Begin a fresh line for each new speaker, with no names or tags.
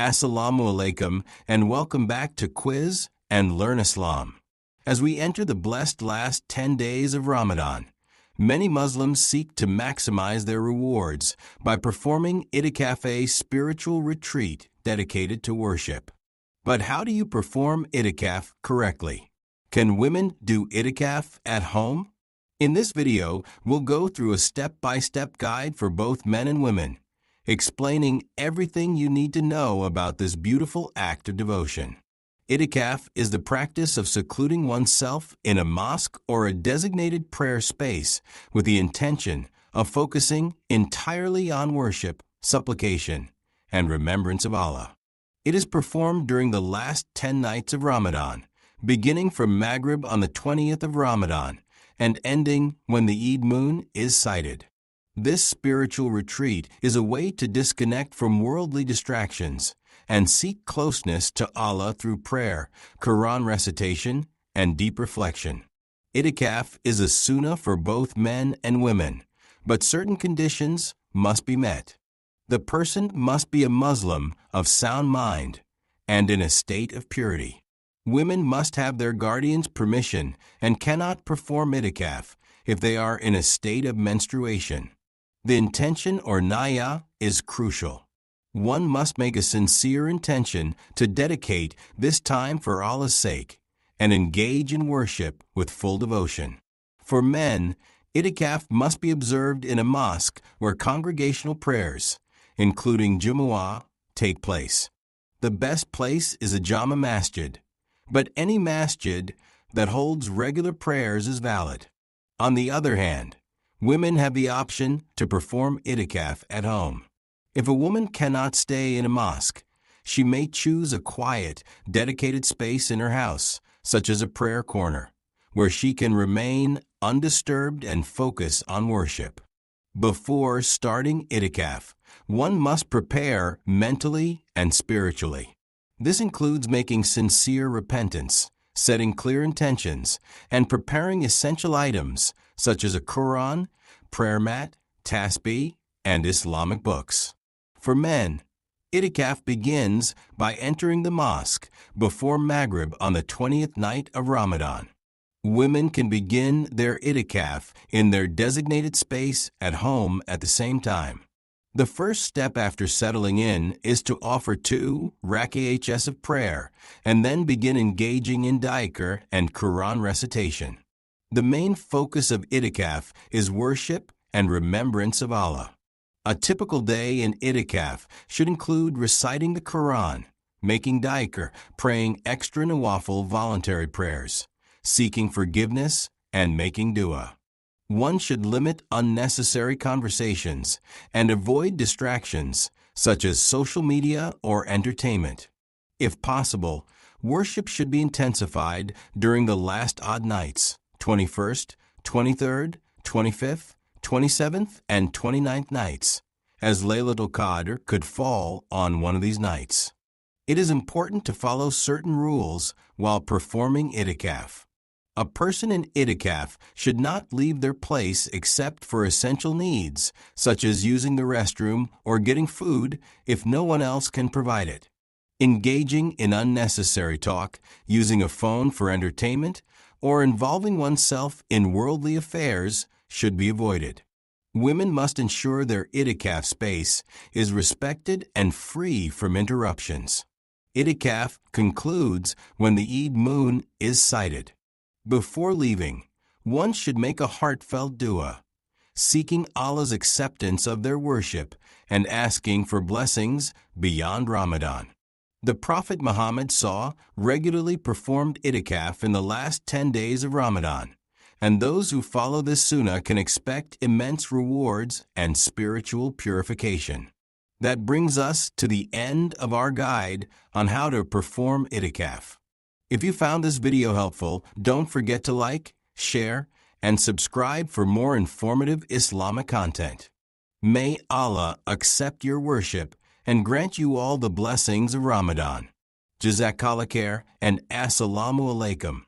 Assalamu Alaikum, and welcome back to Quiz and Learn Islam. As we enter the blessed last 10 days of Ramadan, many Muslims seek to maximize their rewards by performing Itikaf, a spiritual retreat dedicated to worship. But how do you perform Itikaf correctly? Can women do Itikaf at home? In this video, we'll go through a step-by-step guide for both men and women, explaining everything you need to know about this beautiful act of devotion. Itikaf is the practice of secluding oneself in a mosque or a designated prayer space with the intention of focusing entirely on worship, supplication, and remembrance of Allah. It is performed during the last 10 nights of Ramadan, beginning from Maghrib on the 20th of Ramadan and ending when the Eid moon is sighted. This spiritual retreat is a way to disconnect from worldly distractions and seek closeness to Allah through prayer, Quran recitation, and deep reflection. Itikaf is a sunnah for both men and women, but certain conditions must be met. The person must be a Muslim of sound mind and in a state of purity. Women must have their guardian's permission and cannot perform Itikaf if they are in a state of menstruation. The intention or niyyah is crucial. One must make a sincere intention to dedicate this time for Allah's sake and engage in worship with full devotion. For men, Itikaf must be observed in a mosque where congregational prayers, including Jumu'ah, take place. The best place is a Jama Masjid, but any masjid that holds regular prayers is valid. On the other hand, women have the option to perform Itikaf at home. If a woman cannot stay in a mosque, she may choose a quiet, dedicated space in her house, such as a prayer corner, where she can remain undisturbed and focus on worship. Before starting Itikaf, one must prepare mentally and spiritually. This includes making sincere repentance, setting clear intentions, and preparing essential items such as a Quran, prayer mat, tasbih, and Islamic books. For men, Itikaf begins by entering the mosque before Maghrib on the 20th night of Ramadan. Women can begin their Itikaf in their designated space at home at the same time. The first step after settling in is to offer 2 rak'ahs of prayer and then begin engaging in dhikr and Quran recitation. The main focus of Itikaf is worship and remembrance of Allah. A typical day in Itikaf should include reciting the Quran, making dhikr, praying extra nawafil voluntary prayers, seeking forgiveness, and making dua. One should limit unnecessary conversations and avoid distractions such as social media or entertainment. If possible, worship should be intensified during the last odd nights, 21st, 23rd, 25th, 27th, and 29th nights, as Laylatul Qadr could fall on one of these nights. It is important to follow certain rules while performing Itikaf. A person in Itikaf should not leave their place except for essential needs, such as using the restroom or getting food if no one else can provide it. Engaging in unnecessary talk, using a phone for entertainment, or involving oneself in worldly affairs should be avoided. Women must ensure their Itikaf space is respected and free from interruptions. Itikaf concludes when the Eid moon is sighted. Before leaving, one should make a heartfelt dua, seeking Allah's acceptance of their worship and asking for blessings beyond Ramadan. The Prophet Muhammad regularly performed Itikaf in the last 10 days of Ramadan, and those who follow this sunnah can expect immense rewards and spiritual purification. That brings us to the end of our guide on how to perform Itikaf. If you found this video helpful, don't forget to like, share, and subscribe for more informative Islamic content. May Allah accept your worship and grant you all the blessings of Ramadan. Jazakallah khair and Assalamu Alaikum.